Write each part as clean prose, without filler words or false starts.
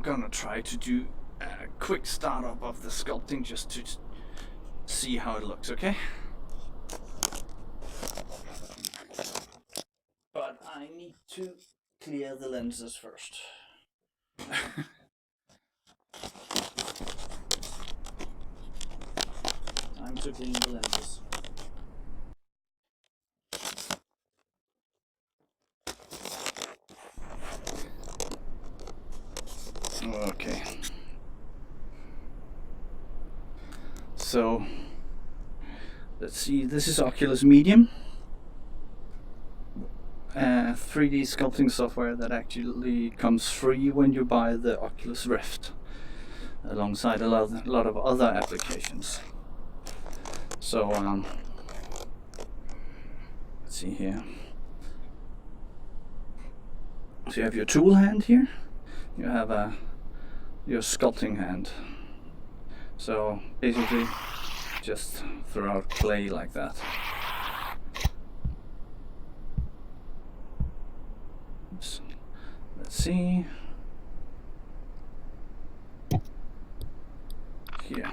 gonna try to do a quick startup of the sculpting just to see how it looks, okay? But I need to clear the lenses first. Time to clean the lenses. Okay. So let's see, this is Oculus Medium, 3D sculpting software that actually comes free when you buy the Oculus Rift, alongside a lot of other applications. So let's see here. So you have your tool hand here, you have your sculpting hand. So basically just throw out clay like that. Oops. Let's see. Here.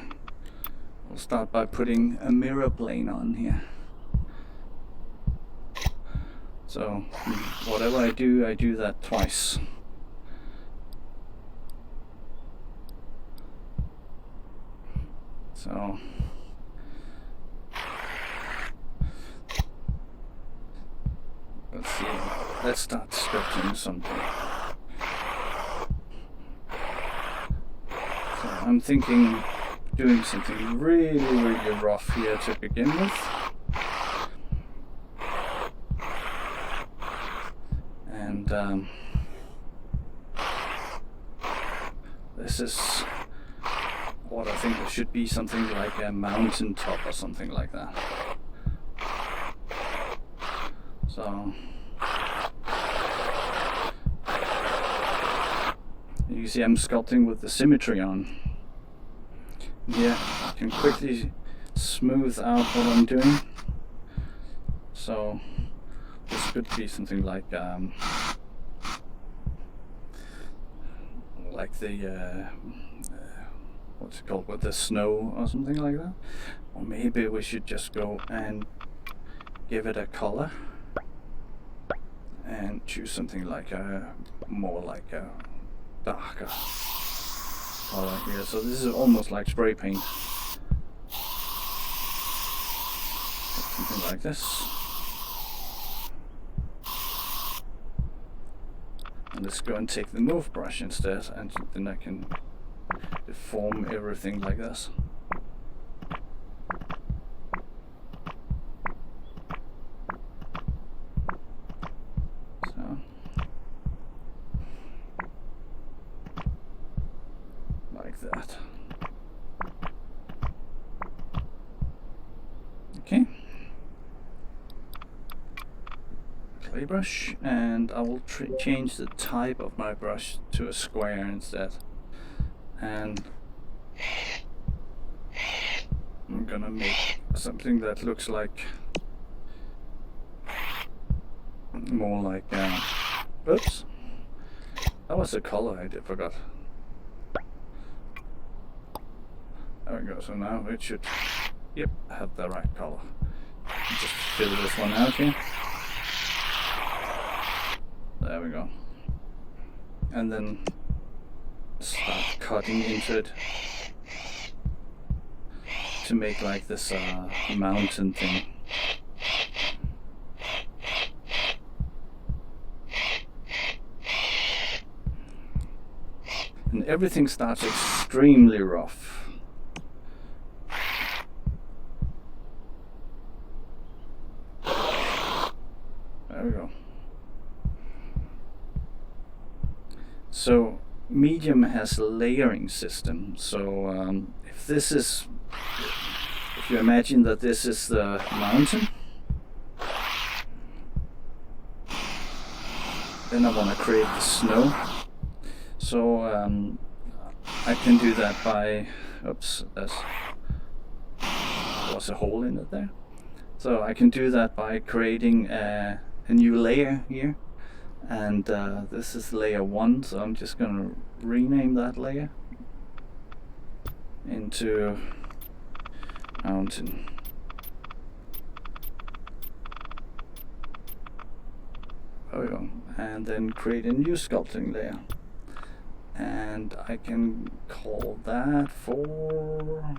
We'll start by putting a mirror plane on here. So whatever I do that twice. So let's see, let's start sculpting something. So I'm thinking doing something really rough here to begin with. And this is what I think it should be, something like a mountain top or something like that. So you see I'm sculpting with the symmetry on. Yeah, I can quickly smooth out what I'm doing. So this could be something like the what's it called, with the snow or something like that. Or maybe we should just go and give it a color and choose something like more like a darker color here. So this is almost like spray paint. Something like this. And let's go and take the move brush instead, and then I can deform everything like this. So like that. Okay. Clay brush, and I will change the type of my brush to a square instead. And I'm gonna make something that looks like more like oops, that was the color I forgot. There we go. So now it should, yep, have the right color. Just fill this one out here. There we go. And then start cutting into it to make like this mountain thing. And everything starts extremely rough. There we go. So Medium has a layering system. So if you imagine that this is the mountain, then I want to create the snow. So I can do that by, oops, there was a hole in it there. So I can do that by creating a new layer here, and this is layer 1, so I'm just gonna rename that layer into mountain. There we go. And then create a new sculpting layer, and I can call that for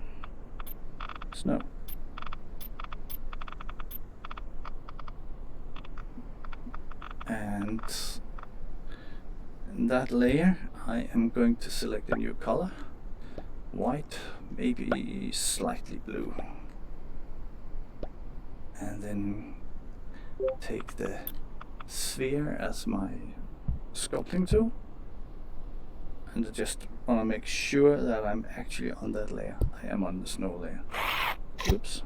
snow. And in that layer I am going to select a new color, white, maybe slightly blue, and then take the sphere as my sculpting tool, and I just want to make sure that I'm actually on that layer. I am on the snow layer. Oops.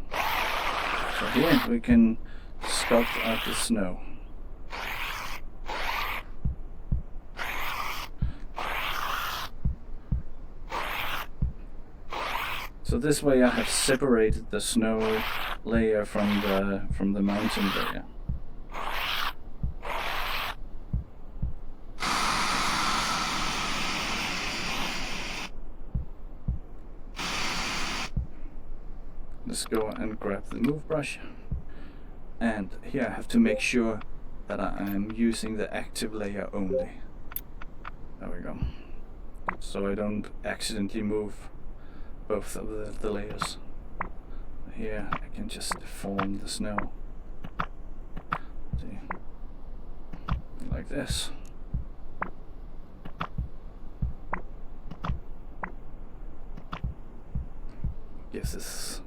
So here we can sculpt out the snow. So this way I have separated the snow layer from the mountain layer. Let's go and grab the move brush, and here I have to make sure that I am using the active layer only. There we go. So I don't accidentally move both of the layers. Here I can just deform the snow. See? Like this. Gives this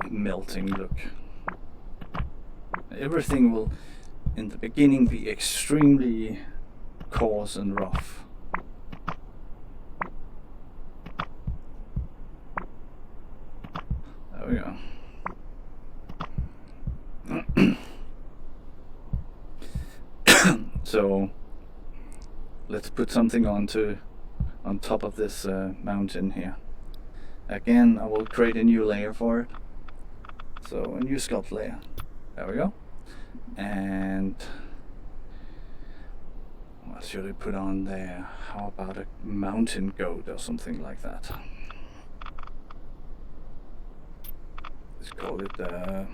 melting look. Everything will in the beginning be extremely coarse and rough. There we go. So let's put something on top of this mountain here. Again, I will create a new layer for it. So a new sculpt layer. There we go. And what should I put on there? How about a mountain goat or something like that? Let's call it body.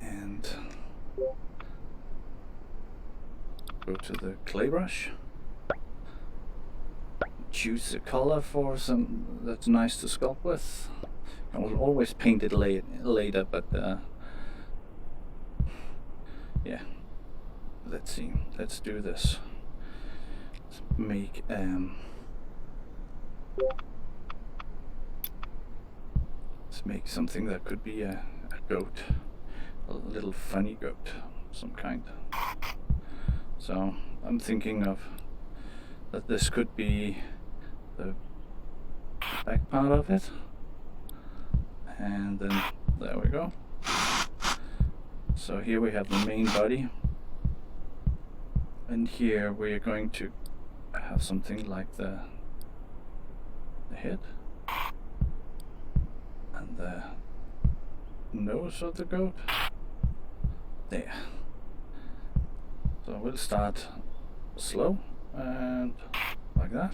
And go to the clay brush. Choose a color for some that's nice to sculpt with. I will always paint it later, but yeah. Let's see. Let's do this. Let's make something that could be a goat, a little funny goat, some kind. So I'm thinking of that this could be the back part of it, and then there we go. So here we have the main body, and here we are going to have something like the head and the nose of the goat. There. So we'll start slow and like that.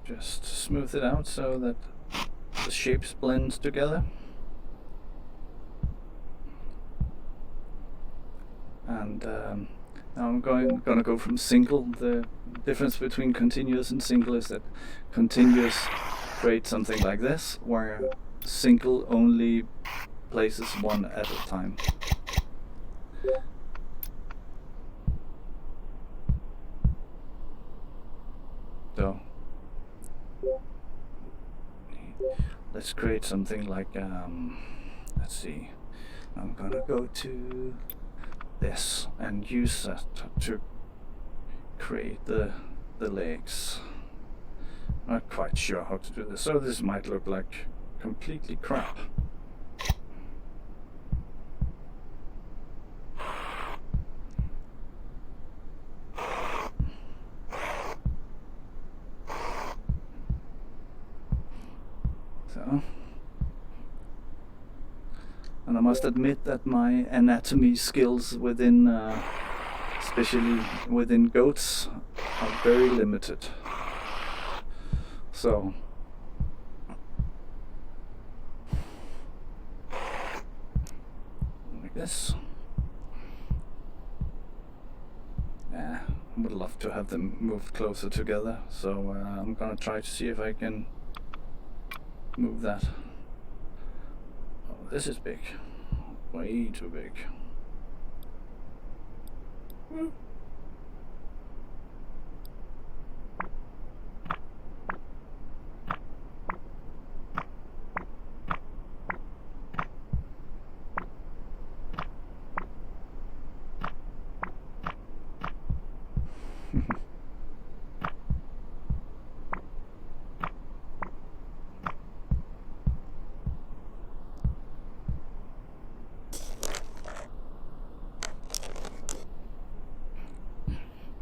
Just smooth it out so that the shapes blend together. And now I'm gonna go from single. The difference between continuous and single is that continuous creates something like this, where single only places one at a time. So let's create something like let's see, I'm gonna go to this and use that to create the legs. Not quite sure how to do this, so this might look like completely crap. So, and I must admit that my anatomy skills within, especially within goats, are very limited. So, like this. Yeah, I would love to have them moved closer together, so I'm gonna try to see if I can move that. Oh, this is big. Way too big.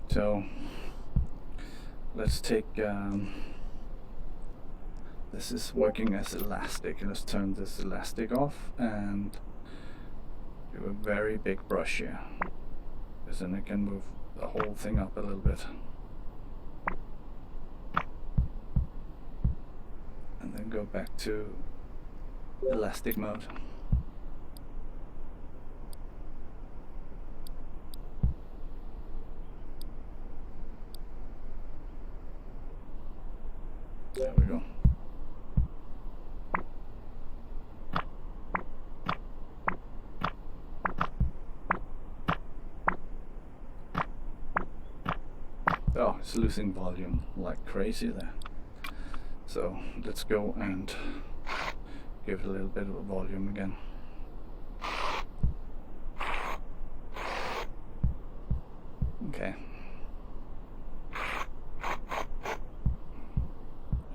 So let's take, this is working as elastic. Let's turn this elastic off and do a very big brush here, because then I can move the whole thing up a little bit. And then go back to elastic mode. There we go. Oh, it's losing volume like crazy there. So let's go and give it a little bit of volume again. Okay.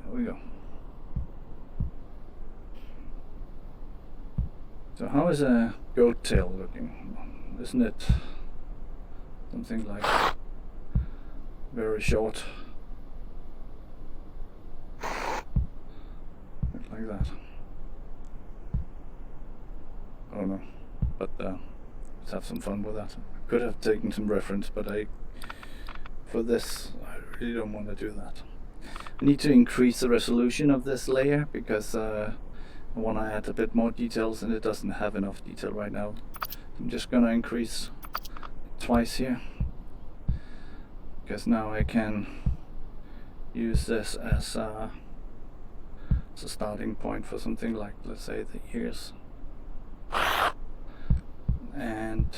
There we go. So how is a goat tail looking? Isn't it something like very short? Like that. I don't know, but let's have some fun with that. I could have taken some reference, but for this I really don't want to do that. I need to increase the resolution of this layer because I want to add a bit more details and it doesn't have enough detail right now. I'm just gonna increase twice here, because now I can use this as a starting point for something like, let's say, the ears. And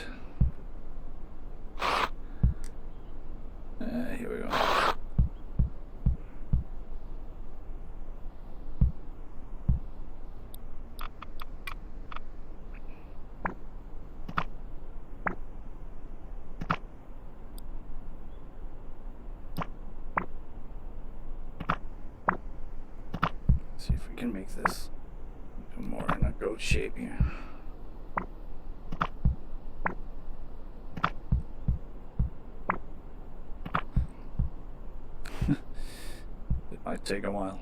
here we go. See if we can make this more in a goat shape here. It might take a while.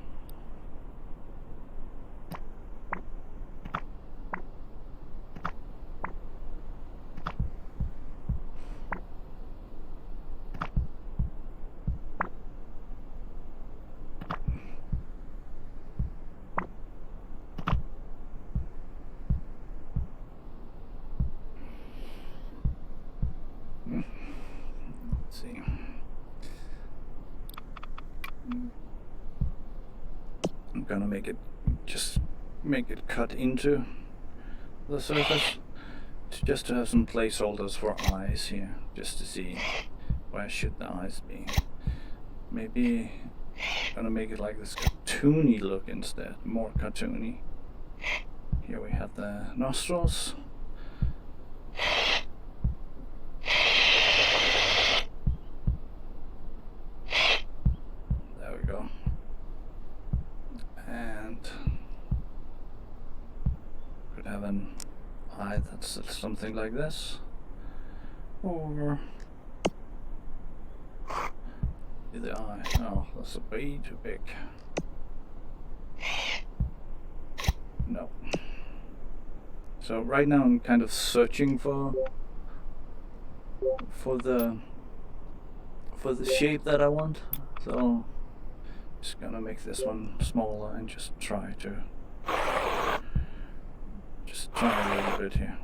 Let's see. I'm gonna make it cut into the surface, just to have some placeholders for eyes here, just to see where should the eyes be. Maybe I'm gonna make it like this cartoony look instead, more cartoony. Here we have the nostrils. There we go. something like this, or the eye. Oh, that's way too big. No. So right now I'm kind of searching for the shape that I want. So I'm just gonna make this one smaller and just try a little bit here.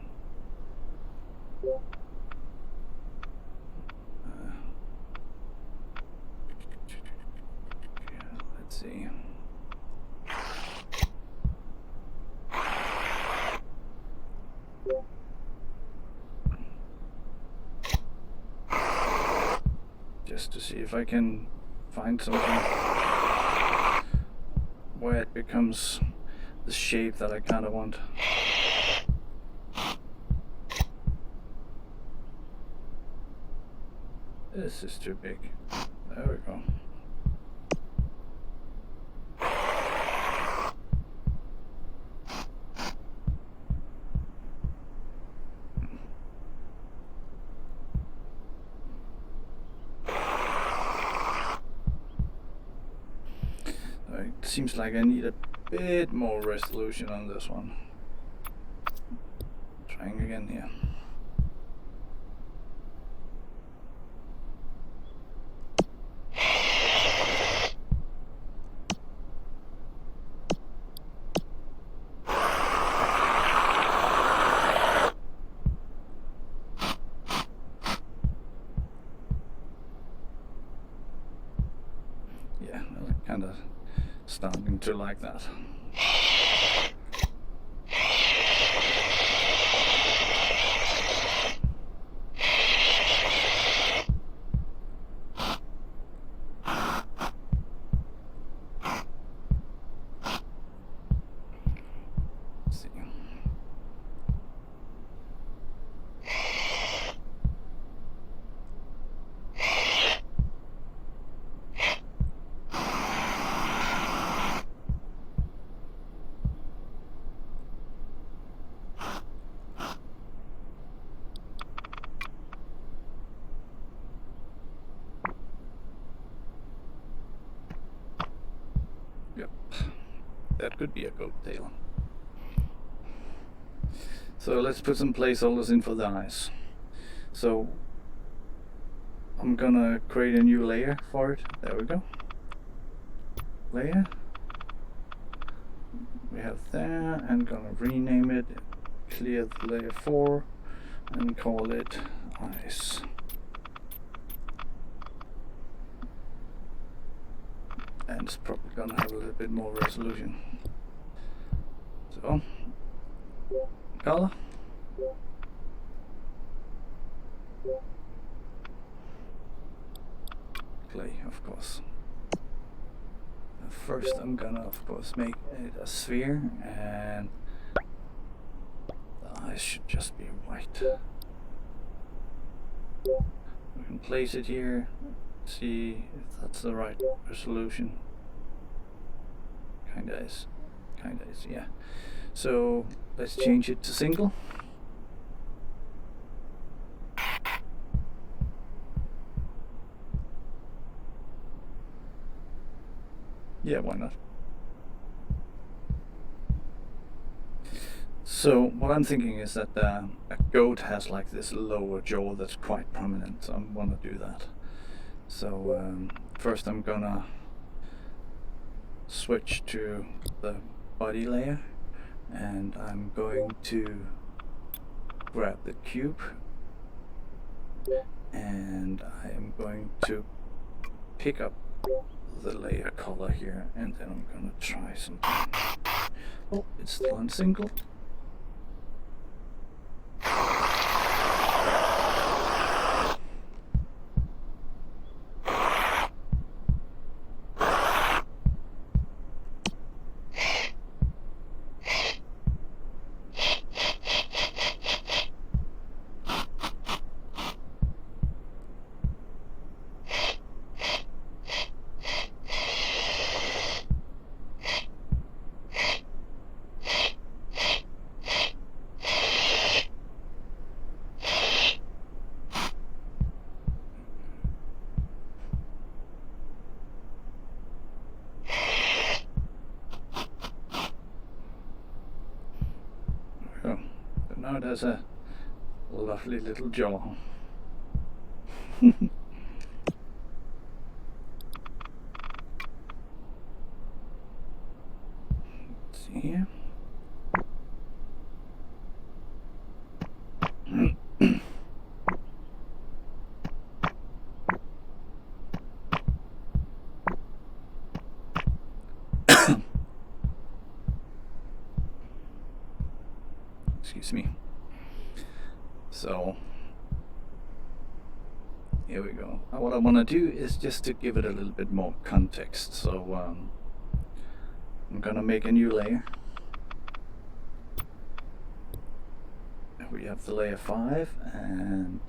Let's see. Just to see if I can find something where it becomes the shape that I kind of want. This is too big. There we go. It seems like I need a bit more resolution on this one. Trying again here. Yeah, kind of starting to like that. Let's see. Yep, that could be a goat tail. So let's put some placeholders in for the eyes. So I'm gonna create a new layer for it. There we go. Layer. We have there, and gonna rename it, clear the layer 4, and call it eyes. And it's probably gonna have a little bit more resolution. So, color. Clay, of course. First I'm gonna, of course, make it a sphere, and the eyes should just be white. We can place it here, see if that's the right resolution. Kinda is, yeah. So let's change it to single. Yeah, why not? So what I'm thinking is that a goat has like this lower jaw that's quite prominent, so I want to do that. So first I'm gonna switch to the body layer, and I'm going to grab the cube, and I am going to pick up the layer color here, and then I'm gonna try something. Oh, it's still on single. now it has a lovely little jaw. See here. Excuse me. So here we go. What I want to do is just to give it a little bit more context. So I'm gonna make a new layer. We have the layer 5, and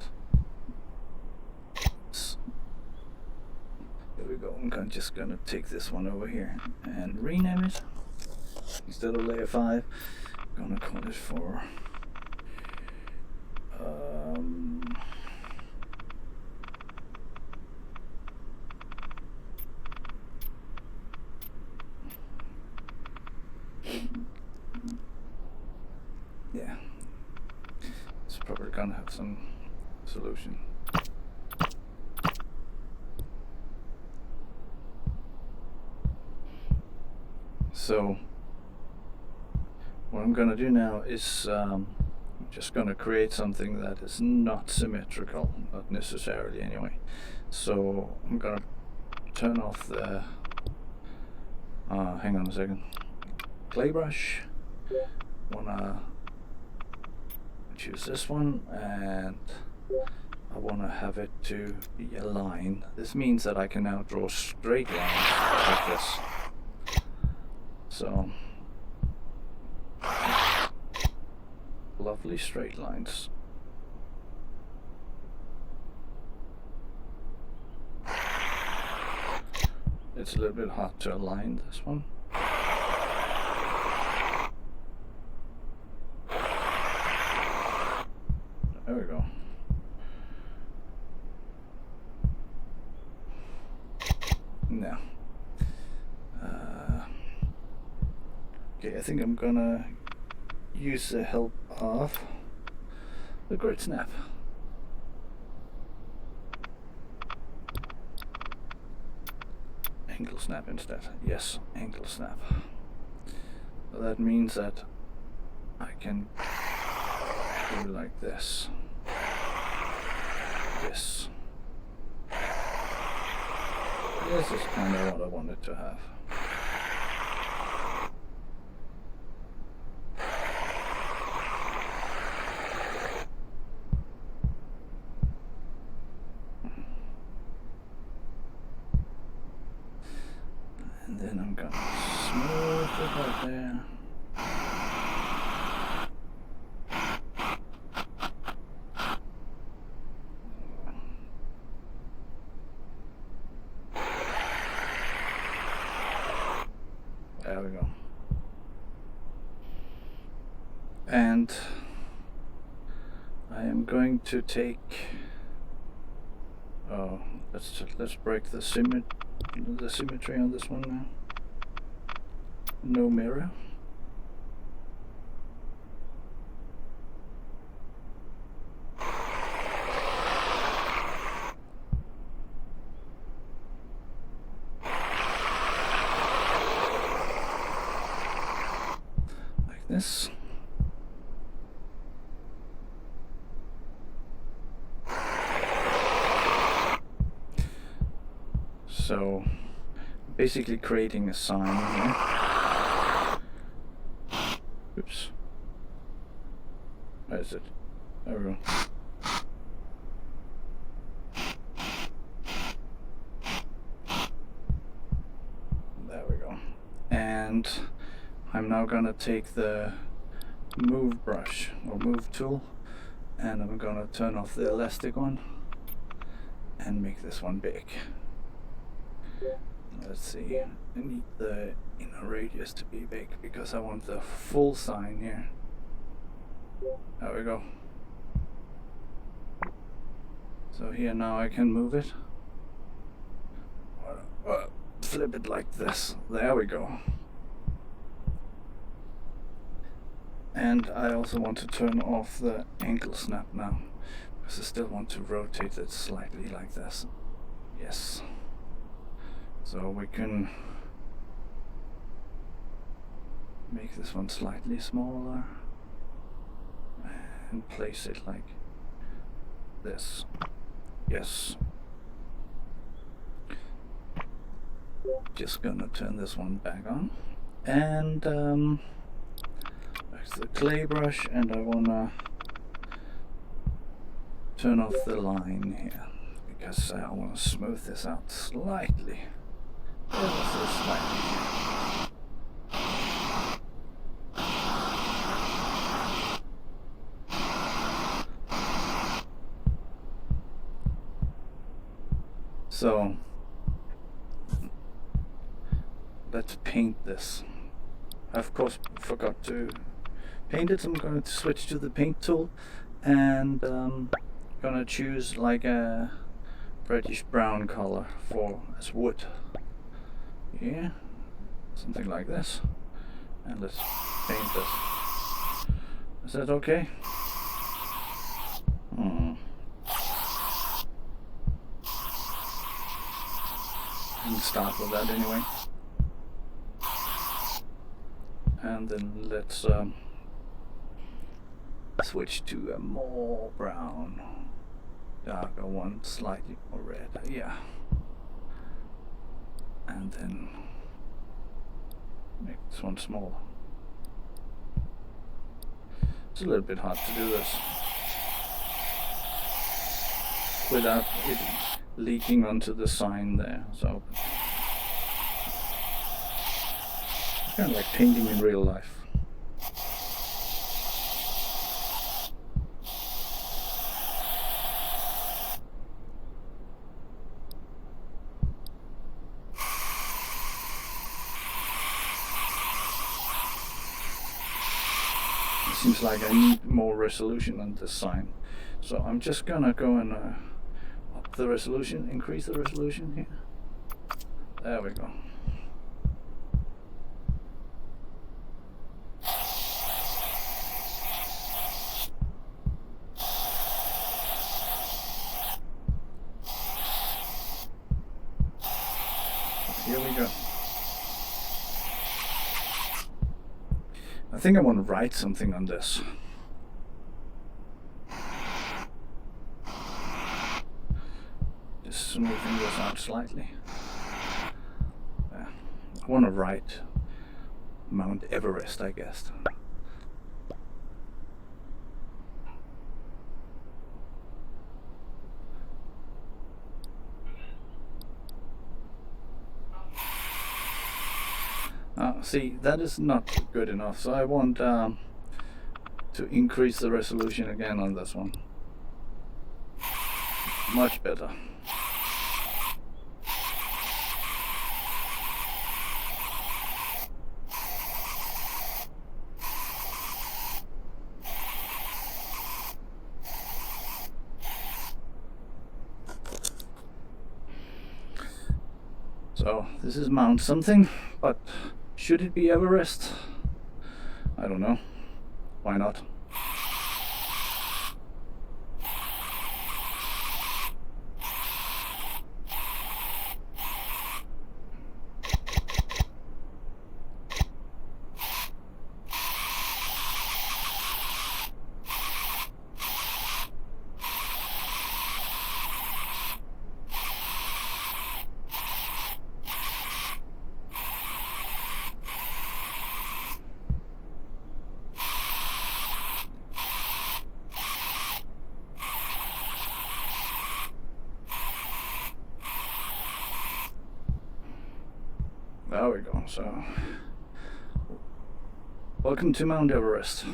here we go. I'm just gonna take this one over here and rename it. Instead of layer 5, I'm gonna call it for yeah, it's probably gonna have some solution. So what I'm gonna do now is I'm just gonna create something that is not symmetrical, not necessarily anyway. So I'm gonna turn off the hang on a second, clay brush. Wanna choose this one, and I wanna have it to be a line. This means that I can now draw straight lines like this. So lovely straight lines. It's a little bit hard to align this one. There we go. Now, okay, I think I'm gonna use the help of the grid snap. Angle snap instead. Yes, angle snap. So that means that I can do like this. This. This is kind of what I wanted to have. And then I'm gonna smooth it right there. There we go. And I am going to take let's break the symmetry on this one now. No mirror. Like this. So basically creating a sign here. Oops. Where is it? There we go. There we go. And I'm now gonna take the move brush or move tool, and I'm gonna turn off the elastic one and make this one big. Let's see, I need the inner radius to be big because I want the full sign here. There we go. So here now I can move it. Flip it like this. There we go. And I also want to turn off the ankle snap now, because I still want to rotate it slightly like this. Yes. So we can make this one slightly smaller and place it like this. Yes. Just gonna turn this one back on, and back to the clay brush, and I wanna turn off the line here because I want to smooth this out slightly. Ever so slightly. So let's paint this. I of course forgot to paint it, so I'm going to switch to the paint tool and gonna choose like a reddish brown color for as wood. Yeah, something like this. And let's paint this. Is that okay? And start with that anyway. And then let's switch to a more brown, darker one, slightly more red. Yeah. And then make this one smaller. It's a little bit hard to do this without it leaking onto the sign there. So it's kind of like painting in real life. It seems like I need more resolution on this sign, so I'm just gonna go and up the resolution, increase the resolution here. There we go. Here we go. I think I want to write something on this. Just smoothing this out slightly. I want to write Mount Everest, I guess. See, that is not good enough, so I want to increase the resolution again on this one. Much better. So this is Mount something, but should it be Everest? I don't know. Why not? There we go. So, welcome to Mount Everest.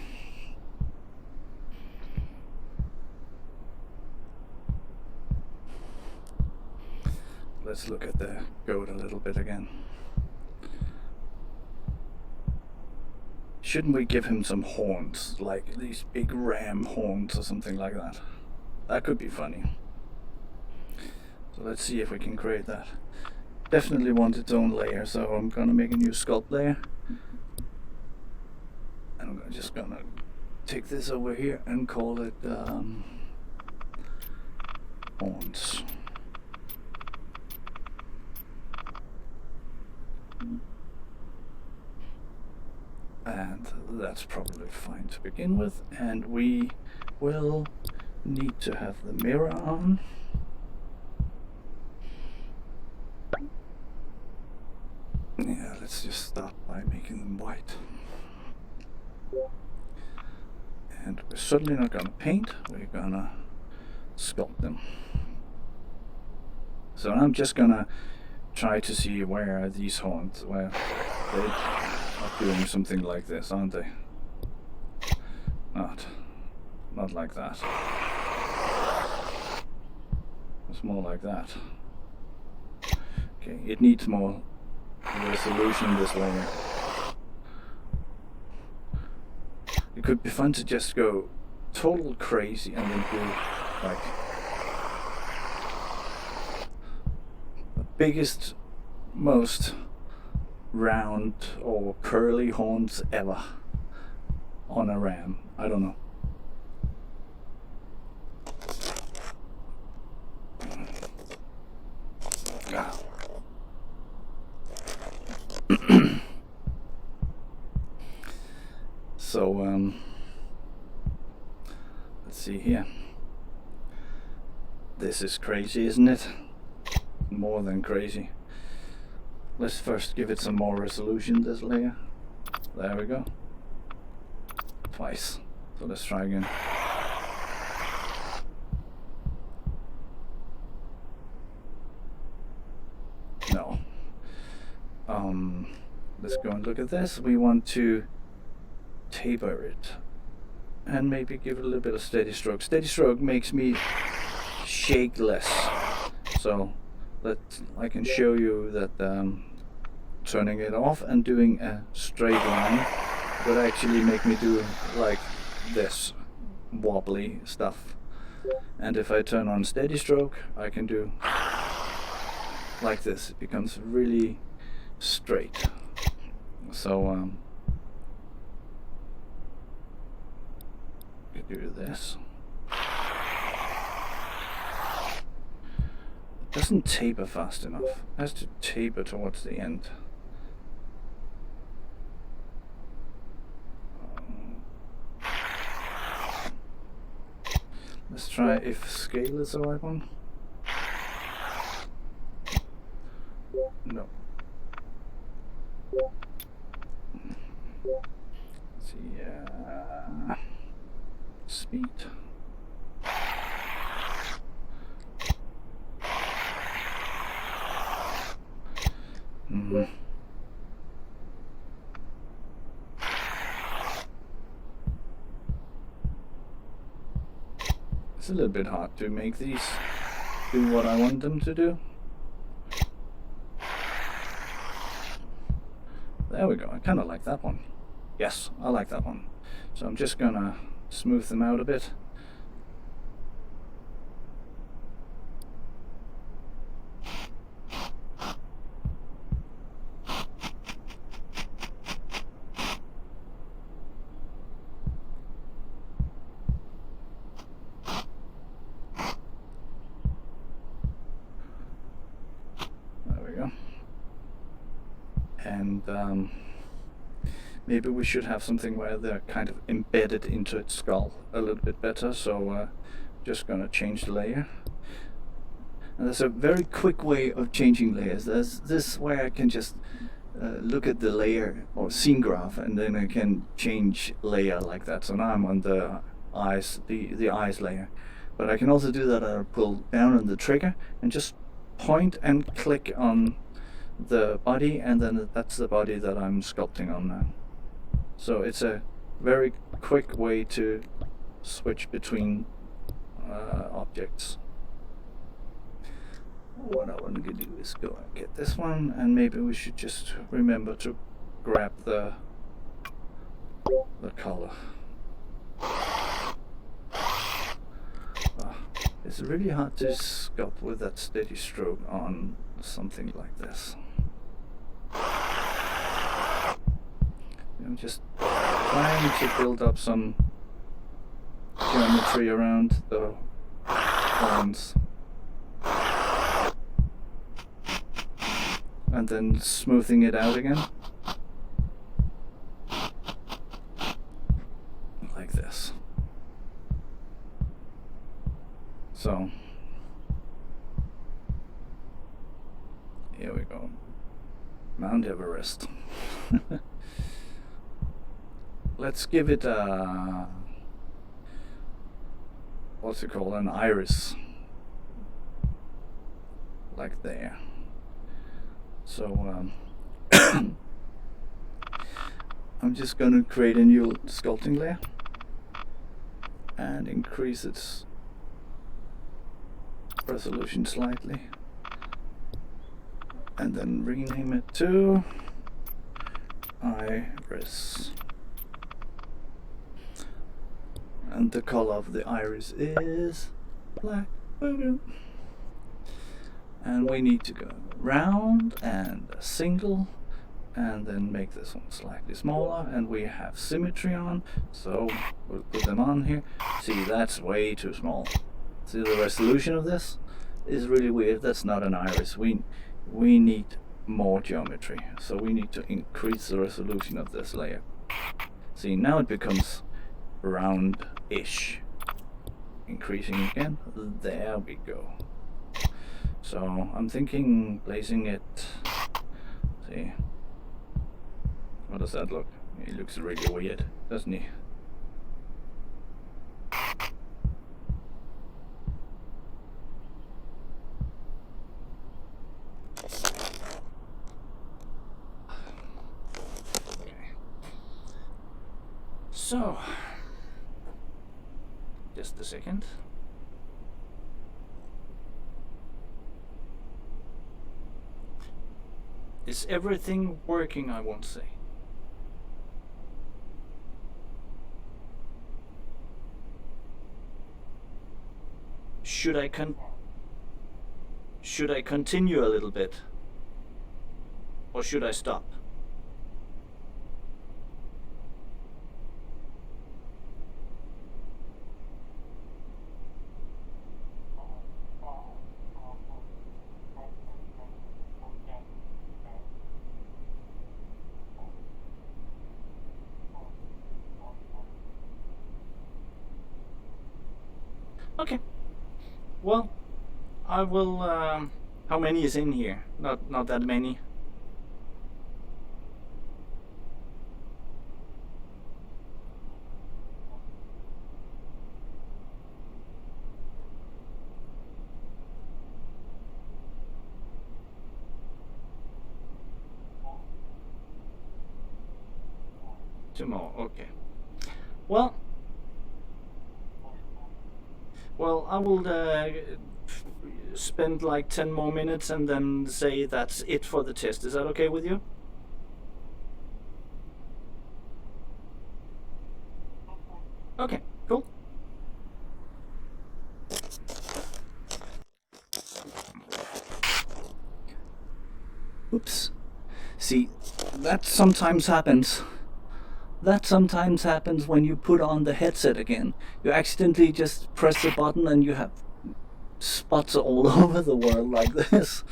Let's look at the goat a little bit again. Shouldn't we give him some horns, like these big ram horns or something like that? That could be funny. So let's see if we can create that. Definitely want its own layer, so I'm gonna make a new sculpt layer. And I'm just gonna take this over here and call it horns. And that's probably fine to begin with, and we will need to have the mirror on. Yeah, let's just start by making them white. And we're certainly not gonna paint, we're gonna sculpt them. So I'm just gonna try to see where these horns, where they are doing something like this, aren't they? Not like that. It's more like that. Okay, it needs more resolution, this layer. It could be fun to just go total crazy and then do like the biggest, most round or curly horns ever on a ram. I don't know. So let's see here. This is crazy, isn't it? More than crazy. Let's first give it some more resolution, this layer. There we go. Twice. So let's try again. No. Let's go and look at this. We want to taper it and maybe give it a little bit of steady stroke. Steady stroke makes me shake less. So I can show you that turning it off and doing a straight line would actually make me do like this wobbly stuff. And if I turn on steady stroke, I can do like this. It becomes really straight. So could do this. It doesn't taper fast enough. It has to taper towards the end. Let's try if scale is the right one. No. Let's see, speed. It's a little bit hard to make these do what I want them to do. There we go. I kind of like that one. Yes, I like that one. So I'm just gonna smooth them out a bit. And maybe we should have something where they're kind of embedded into its skull a little bit better. So just gonna change the layer. And there's a very quick way of changing layers. There's this where I can just look at the layer or scene graph, and then I can change layer like that. So now I'm on the eyes, the eyes layer. But I can also do that. I pull down on the trigger and just point and click on the body, and then that's the body that I'm sculpting on now. So it's a very quick way to switch between objects. What I want to do is go and get this one, and maybe we should just remember to grab the color. It's really hard to sculpt with that steady stroke on something like this. I'm just trying to build up some geometry around the horns. And then smoothing it out again. Like this. So, here we go. Mount Everest. Let's give it a, what's it called, an iris. Like there. So I'm just going to create a new sculpting layer and increase its resolution slightly, and then rename it to iris. And the color of the iris is black. And we need to go round and a single, and then make this one slightly smaller, and we have symmetry on, so we'll put them on here. See, that's way too small. See, the resolution of this is really weird. That's not an iris. We need more geometry, so we need to increase the resolution of this layer. See, now it becomes round-ish. Increasing again. There we go. So I'm thinking placing it, see, what does that look? He looks really weird, doesn't he? Okay. So, just a second. Is everything working, I won't say. Should I continue a little bit? Or should I stop? Okay. Well, I will. How many is in here? Not that many. Two more. Okay. Well. Well, I will spend like 10 more minutes and then say that's it for the test. Is that okay with you? Okay, cool. Oops. See, that sometimes happens. That sometimes happens when you put on the headset again. You accidentally just press the button and you have spots all over the world like this.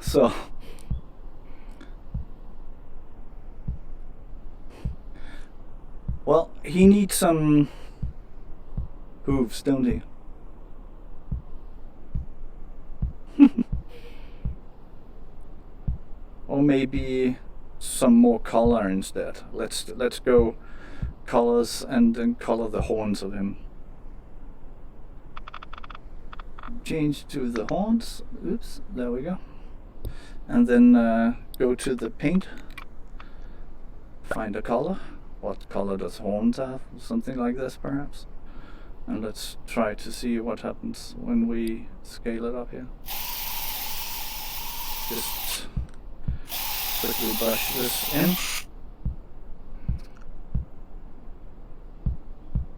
So, well, he needs some hooves, don't he? Or maybe some more color instead. Let's go colors and then color the horns of him. Change to the horns. Oops, there we go. And then go to the paint. Find a color. What color does horns have? Something like this perhaps. And let's try to see what happens when we scale it up here. Just quickly brush this in.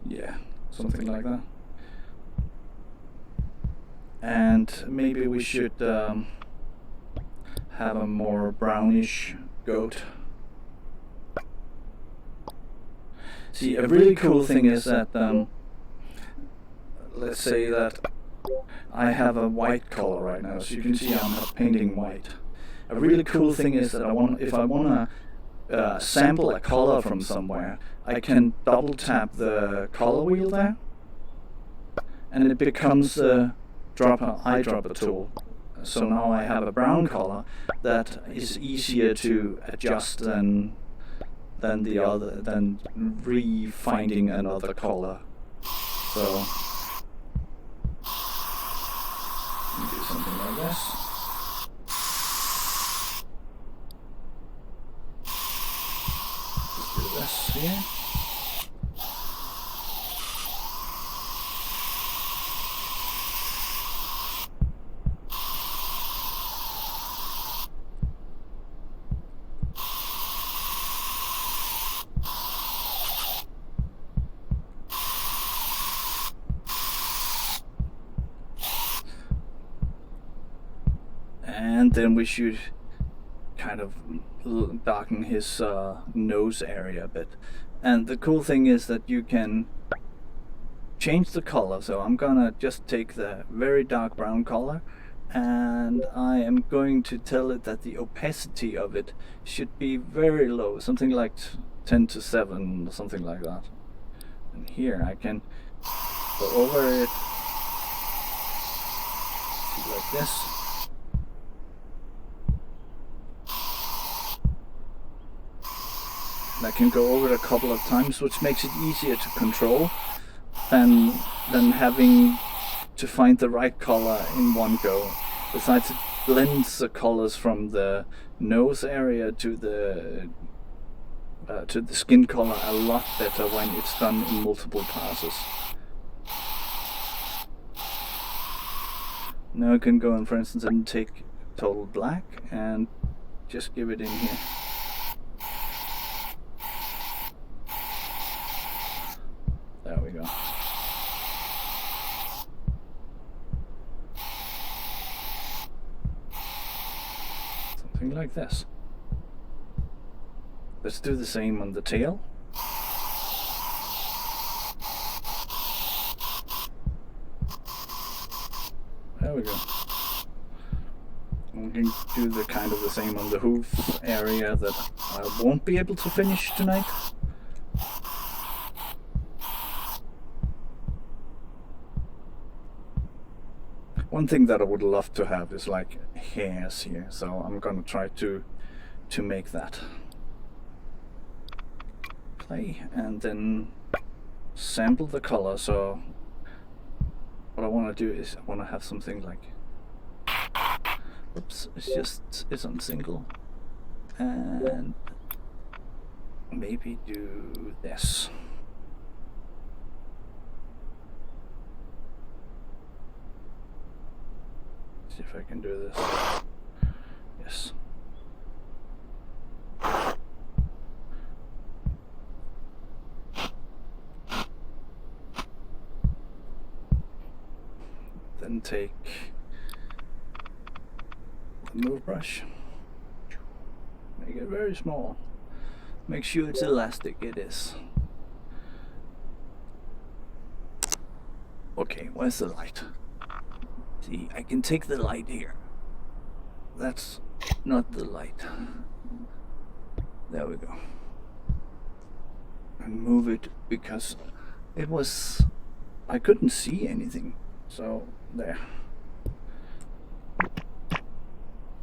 Yeah, something like that. And maybe we should have a more brownish goat. See, a really cool thing is that, let's say that I have a white color right now, so you can see I'm painting white. A really cool thing is that if I want to sample a color from somewhere, I can double tap the color wheel there, and it becomes a eyedropper tool. So now I have a brown color that is easier to adjust than re-finding another color. So do something like this. Let's do this here. And then we should kind of darken his nose area a bit. And the cool thing is that you can change the color. So I'm gonna just take the very dark brown color, and I am going to tell it that the opacity of it should be very low, something like 10 to 7, something like that. And here I can go over it, like this. I can go over it a couple of times, which makes it easier to control than having to find the right color in one go. Besides, it blends the colors from the nose area to the skin color a lot better when it's done in multiple passes. Now I can go in, for instance, and take total black and just give it in here. There we go. Something like this. Let's do the same on the tail. There we go. And we can do the kind of the same on the hoof area that I won't be able to finish tonight. One thing that I would love to have is like hairs here, so I'm gonna try to make that. Play and then sample the color. So what I want to do is I want to have something like, oops, it's on single, and maybe do this. See if I can do this. Yes. Then take the move brush, make it very small. Make sure it's elastic. It is. Okay, where's the light? See, I can take the light here. That's not the light. There we go. And move it because it was, I couldn't see anything. So there.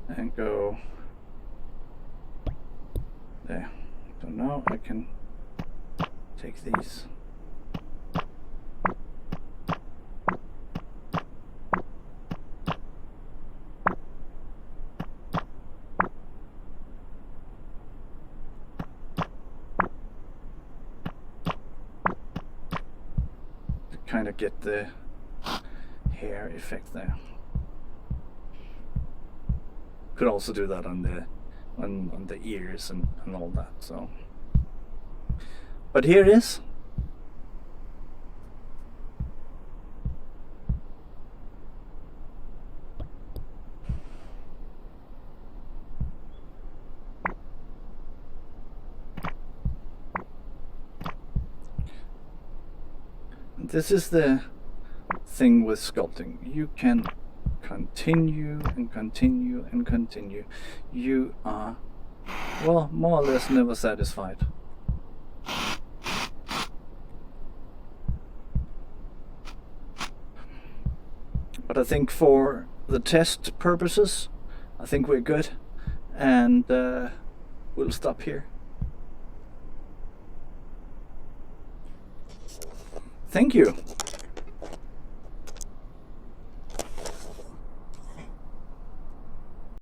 And go there. So now I can take these. Kind of get the hair effect there. Could also do that on the ears and all that. So, but here it is. this is the thing with sculpting. You can continue and continue and continue. You are, well, more or less never satisfied. But I think for the test purposes, I think we're good, and we'll stop here. Thank you.